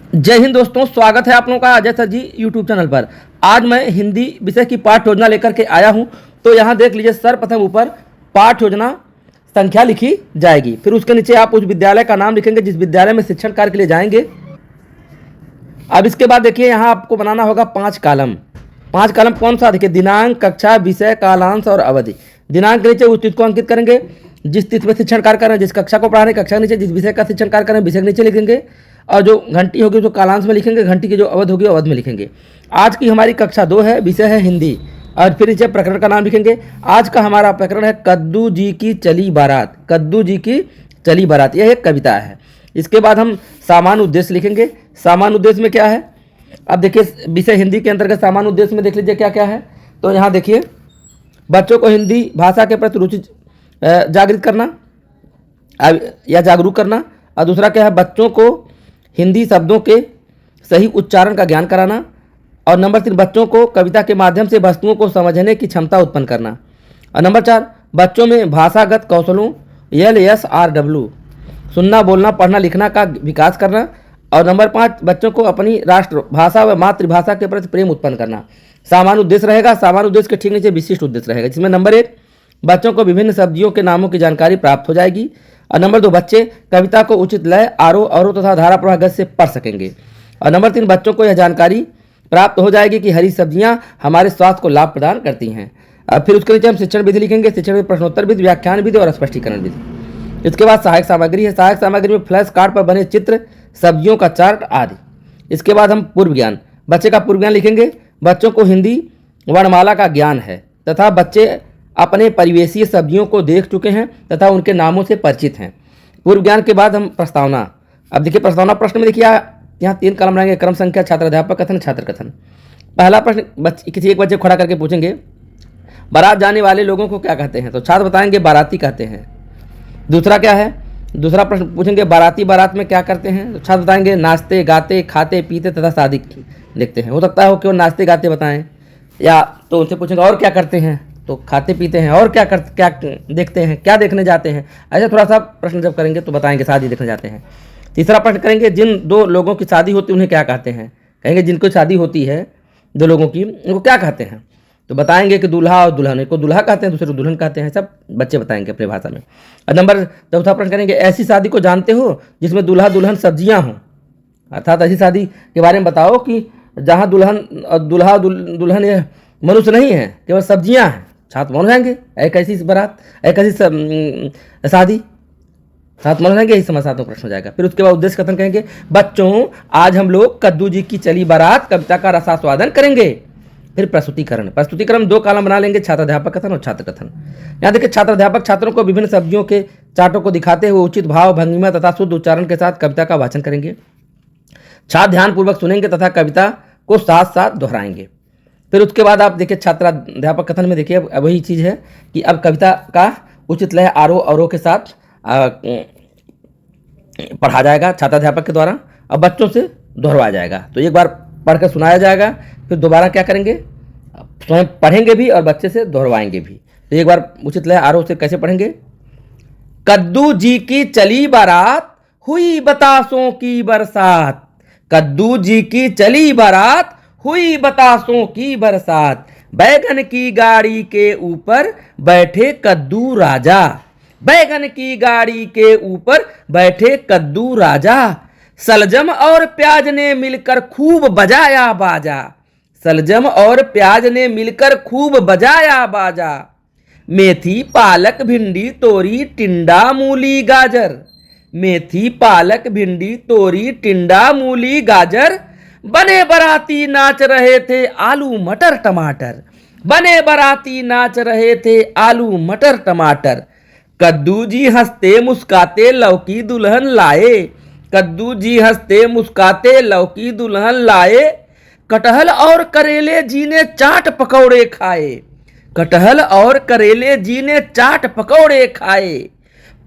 जय हिंद दोस्तों, स्वागत है आप लोगों का अजय सर जी यूट्यूब चैनल पर। आज मैं हिंदी विषय की पाठ योजना लेकर के आया हूं। तो यहां देख लीजिए, सर्वप्रथम ऊपर पाठ योजना संख्या लिखी जाएगी, फिर उसके नीचे आप उस विद्यालय का नाम लिखेंगे जिस विद्यालय में शिक्षण कार्य के लिए जाएंगे। अब इसके बाद देखिए, यहाँ आपको बनाना होगा 5 कॉलम। 5 कॉलम कौन सा? देखिए, दिनांक, कक्षा, विषय, कालांश और अवधि। दिनांक के नीचे उस तिथि को अंकित करेंगे जिस तिथि में शिक्षण कार्य कर रहे हैं, जिस कक्षा को पढ़ा रहे हैं कक्षा के नीचे, जिस विषय का शिक्षण कार्य कर रहे हैं विषय के नीचे लिखेंगे, और जो घंटी होगी उसको कालांश में लिखेंगे, घंटी की जो अवधि होगी अवधि में लिखेंगे। आज की हमारी कक्षा 2 है, विषय है हिंदी, और फिर नीचे प्रकरण का नाम लिखेंगे। आज का हमारा प्रकरण है कद्दू जी की चली बारात। कद्दू जी की चली बारात, यह एक कविता है। इसके बाद हम सामान्य उद्देश्य लिखेंगे। सामान्य उद्देश्य में क्या है? अब देखिए, विषय हिंदी के अंतर्गत सामान्य उद्देश्य में देख लीजिए क्या क्या है। तो यहाँ देखिए, बच्चों को हिंदी भाषा के प्रति रुचि जागृत करना या जागरूक करना। और दूसरा क्या है? बच्चों को हिंदी शब्दों के सही उच्चारण का ज्ञान कराना। और नंबर 3, बच्चों को कविता के माध्यम से वस्तुओं को समझने की क्षमता उत्पन्न करना। और नंबर 4, बच्चों में भाषागत कौशलों LSRW सुनना, बोलना, पढ़ना, लिखना का विकास करना। और नंबर 5, बच्चों को अपनी राष्ट्रभाषा व मातृभाषा के प्रति प्रेम उत्पन्न करना। सामान्य उद्देश्य रहेगा। सामान्य उद्देश्य के ठीक नीचे विशिष्ट उद्देश्य रहेगा, जिसमें नंबर 1, बच्चों को विभिन्न सब्जियों के नामों की जानकारी प्राप्त हो जाएगी। और नंबर 2, बच्चे कविता को उचित लय, आरोह अवरोह तथा धारा प्रवाह गति से पढ़ सकेंगे। और नंबर 3, बच्चों को यह जानकारी प्राप्त हो जाएगी कि हरी सब्जियां हमारे स्वास्थ्य को लाभ प्रदान करती हैं। अब फिर उसके नीचे हम शिक्षण विधि लिखेंगे। शिक्षण विधि प्रश्नोत्तर विधि, व्याख्यान विधि और स्पष्टीकरण विधि। इसके बाद सहायक सामग्री है। सहायक सामग्री में फ्लैश कार्ड पर बने चित्र, सब्जियों का चार्ट आदि। इसके बाद हम पूर्व ज्ञान, बच्चे का पूर्व ज्ञान लिखेंगे। बच्चों को हिंदी वर्णमाला का ज्ञान है तथा बच्चे अपने परिवेशीय सब्जियों को देख चुके हैं तथा उनके नामों से परिचित हैं। पूर्व ज्ञान के बाद हम प्रस्तावना। अब देखिए, प्रस्तावना प्रश्न में देखिए यहाँ 3 कॉलम रहेंगे। क्रम संख्या, छात्र अध्यापक कथन, छात्र कथन। पहला प्रश्न किसी एक बच्चे को खड़ा करके पूछेंगे, बारात जाने वाले लोगों को क्या कहते हैं? तो छात्र बताएंगे बाराती कहते हैं। दूसरा क्या है? दूसरा प्रश्न पूछेंगे, बाराती बारात में क्या करते हैं? तो छात्र बताएंगे नाचते, गाते, खाते, पीते तथा शादी लिखते हैं। हो सकता है वो केवल नाचते गाते बताएं, या तो उनसे पूछेंगे और क्या करते हैं? तो खाते पीते हैं। और क्या देखते हैं? क्या देखने जाते हैं? ऐसा थोड़ा सा प्रश्न जब करेंगे तो बताएंगे शादी देखने जाते हैं। तीसरा प्रश्न करेंगे, जिन 2 लोगों की शादी होती है उन्हें क्या कहते हैं? कहेंगे जिनको शादी होती है 2 लोगों की, उनको क्या कहते हैं? तो बताएंगे कि दूल्हा और दुल्हन। को दूल्हा कहते हैं, दूसरे को दुल्हन कहते हैं। सब बच्चे बताएंगे अपनी भाषा में। और नंबर चौथा प्रश्न करेंगे, ऐसी शादी को जानते हो जिसमें दूल्हा दुल्हन सब्जियां हों? अर्थात ऐसी शादी के बारे में बताओ कि जहाँ दूल्हा दुल्हन ये मनुष्य नहीं है, केवल सब्जियां हैं। छात्र मान जाएंगे एक ऐसी बारात, एक ऐसी शादी, छात्र मान जाएंगे। यही समासात्मक प्रश्न हो जाएगा। फिर उसके बाद उद्देश्य कथन कहेंगे, बच्चों आज हम लोग कद्दू जी की चली बारात कविता का रसास्वादन करेंगे। फिर प्रस्तुतिकरण। प्रस्तुतिकरण 2 कॉलम बना लेंगे, छात्र अध्यापक कथन और छात्र कथन। यहाँ देखिए, छात्र अध्यापक छात्रों को विभिन्न सब्जियों के चार्टों को दिखाते हुए उचित भाव, भंगिमा तथा शुद्ध उच्चारण के साथ कविता का वाचन करेंगे। छात्र ध्यानपूर्वक सुनेंगे तथा कविता को साथ साथ दोहराएंगे। फिर उसके बाद आप देखिए, छात्र अध्यापक कथन में देखिए वही चीज़ है कि अब कविता का उचित लय, आरोह अवरोह के साथ पढ़ा जाएगा छात्राध्यापक के द्वारा, अब बच्चों से दोहराया जाएगा। तो एक बार पढ़कर सुनाया जाएगा, फिर दोबारा क्या करेंगे, स्वयं पढ़ेंगे भी और बच्चे से दोहरवाएंगे भी। तो एक बार उचित लय आरोह से कैसे पढ़ेंगे, कद्दू जी की चली बारात हुई बतासों की बरसात। कद्दू जी की चली बारात हुई बतासों की बरसात। बैगन की गाड़ी के ऊपर बैठे कद्दू राजा। बैगन की गाड़ी के ऊपर बैठे कद्दू राजा। सलजम और प्याज ने मिलकर खूब बजाया बाजा। सलजम और प्याज ने मिलकर खूब बजाया बाजा। मेथी, पालक, भिंडी, तोरी, टिंडा, मूली, गाजर। मेथी, पालक, भिंडी, तोरी, टिंडा, मूली, गाजर। बने बराती नाच रहे थे आलू मटर टमाटर। बने बराती नाच रहे थे आलू मटर टमाटर। कद्दू जी हंसते मुस्काते लौकी दुल्हन लाए। कद्दू जी हंसते मुस्काते लौकी दुल्हन लाए। कटहल और करेले जी ने चाट पकौड़े खाए। कटहल और करेले जी ने चाट पकौड़े खाए।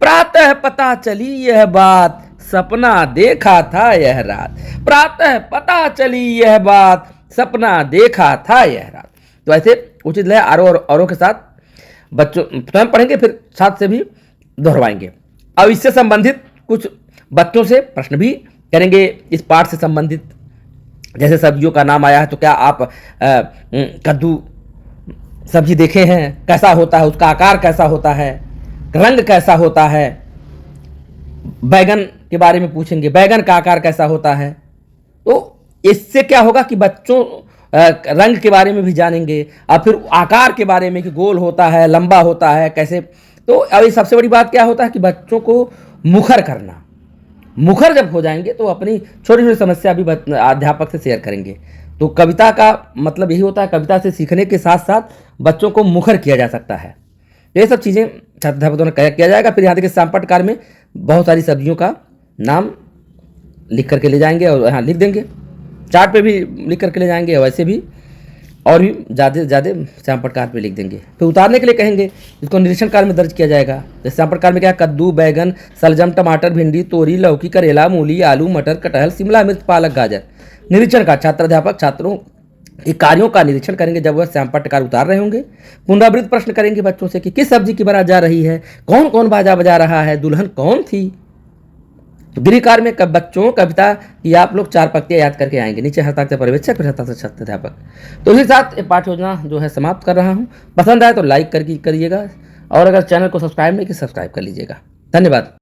प्रातः पता चली यह बात, सपना देखा था यह रात। प्रातः पता चली यह बात, सपना देखा था यह रात। तो ऐसे उचित लय आरोह और अवरोह के साथ बच्चों स्वयं पढ़ेंगे, फिर साथ से भी दोहरवाएंगे। अब इससे संबंधित कुछ बच्चों से प्रश्न भी करेंगे इस पाठ से संबंधित। जैसे सब्जियों का नाम आया है तो क्या आप कद्दू सब्जी देखे हैं, कैसा होता है, उसका आकार कैसा होता है, रंग कैसा होता है। बैगन के बारे में पूछेंगे, बैगन का आकार कैसा होता है। तो इससे क्या होगा कि बच्चों रंग के बारे में भी जानेंगे और फिर आकार के बारे में कि गोल होता है, लंबा होता है, कैसे। तो अभी सबसे बड़ी बात क्या होता है कि बच्चों को मुखर करना। मुखर जब हो जाएंगे तो अपनी छोटी छोटी समस्या भी अध्यापक से शेयर करेंगे। तो कविता का मतलब यही होता है, कविता से सीखने के साथ साथ बच्चों को मुखर किया जा सकता है। ये सब चीज़ें छात्र अध्यापकों ने किया जाएगा। फिर यहाँ देखिए श्यामपट्टकार में बहुत सारी सब्जियों का नाम लिख करके ले जाएंगे और यहाँ लिख देंगे, चार्ट पे भी लिख करके ले जाएंगे, वैसे भी और भी ज़्यादा श्यामपट्टकार पे लिख देंगे। फिर उतारने के लिए कहेंगे, इसको निरीक्षण कार्य में दर्ज किया जाएगा। जैसे श्यामपट्टकार में क्या, कद्दू, बैगन, सलजम, टमाटर, भिंडी, तोरी, लौकी, करेला, मूली, आलू, मटर, कटहल, शिमला मिर्च, पालक, गाजर। निरीक्षण का छात्र अध्यापक छात्रों के कार्यों का निरीक्षण करेंगे जब वह श्यामपट्टकार उतार रहे होंगे। पुनरावृत्त प्रश्न करेंगे बच्चों से कि किस सब्जी की बारात जा रही है, कौन कौन बाजा बजा रहा है, दुल्हन कौन थी। तो गृहकार्य में बच्चों कविता की आप लोग 4 पंक्तियां याद करके आएंगे। नीचे हस्ताक्षर पर्यवेक्षक, फिर हस्ताक्षर छात्र अध्यापक। तो इसी साथ ये पाठ योजना जो है समाप्त कर रहा हूँ। पसंद आए तो लाइक करिएगा और अगर चैनल को सब्सक्राइब नहीं किया सब्सक्राइब कर लीजिएगा। धन्यवाद।